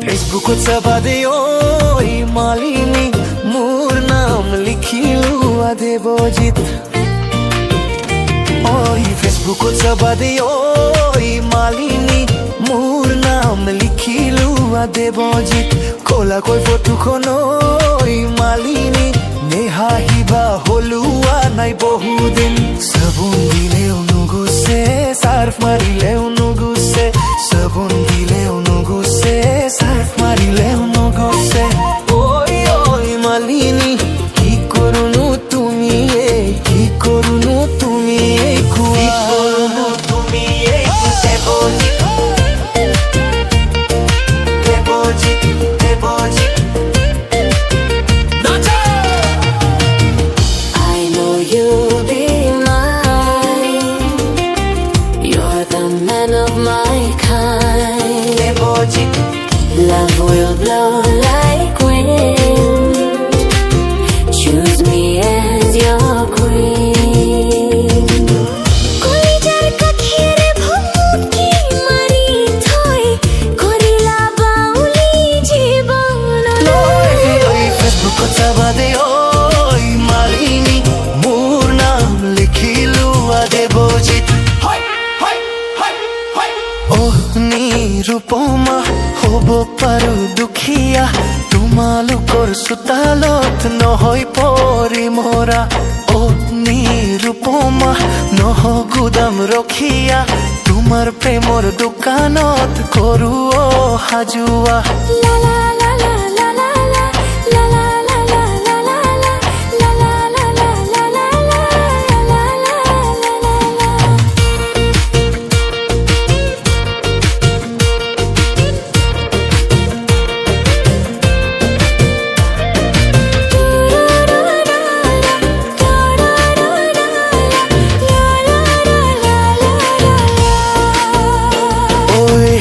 Facebook चबादे ओई मालिनी मोर नाम लिखिलु देवजित ओई फेसबुक चबादे ओई मालिनी मोर नाम लिखिलु देवजित खोला कोई फोटो खनो ओई मालिनी नेहाहिबा हलुआ नाई बहुदिन साबुन दिलेও नुगुसे सार्फ मारिलेও नुगुसे साबुन दिलेও नुगुसे सार्फ मारिलेও नुगुसे ओई ओई मालिनी কি করুনু তুমি কি করুনু তুমি কি করুনু তুমি Debjit Debjit I know you'll be mine. You're the man of my kind. Debjit Love will blow like wind. Choose me as your queen. কলিজার কাঠিরে ভমুকি মারি থই করিলা বাউলি জীবন ওই ফেসবুক চাবাদে ওই মালিনী মোর নাম লিখিলু দেবজিৎ ওহ নিরূপমা হব পাৰো দুখীয়া তোমালোকৰ চোতালত নহয় পৰি মৰা অ নিৰূপমা নহ গুদাম ৰখিয়া তোমাৰ প্ৰেমৰ দোকানত কৰো হাজুৱা La la la la la la la la la la la la la la la la la la la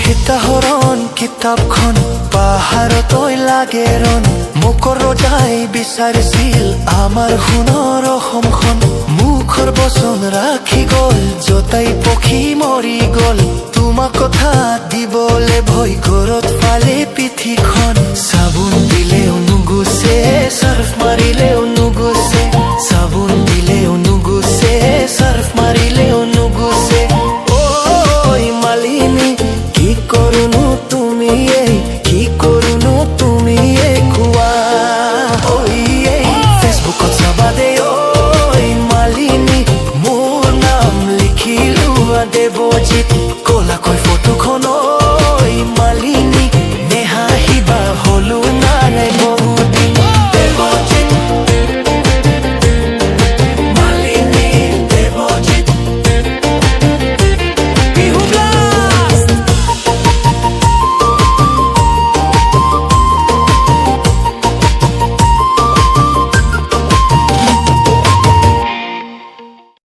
হিতাহৰণ কিতাপখন পাহাৰতৈ লাগে ৰণ মুখৰ ৰজাই বিচাৰিছিল আমাৰ সোণৰ অসমখন মুখৰ বচন ৰাখি গল জতাই পক্ষী মৰি গল তোমাক কথা দিবলে ভয় ঘৰত পালে পিঠিখন চাবোন দিলেও নুগুচে চাৰ্ফ মাৰিলেও নুগুচে চাবোন দিলেও নুগুচে চাৰ্ফ মাৰিলেও নুগুচে ঐ মালিনী কি কৰুনু তুমি কি কৰুনু তুমি কোৱা ওই ফেসবুকত চাবাদে ওই মালিনী মোৰ নাম লিখিলু দেবজিৎ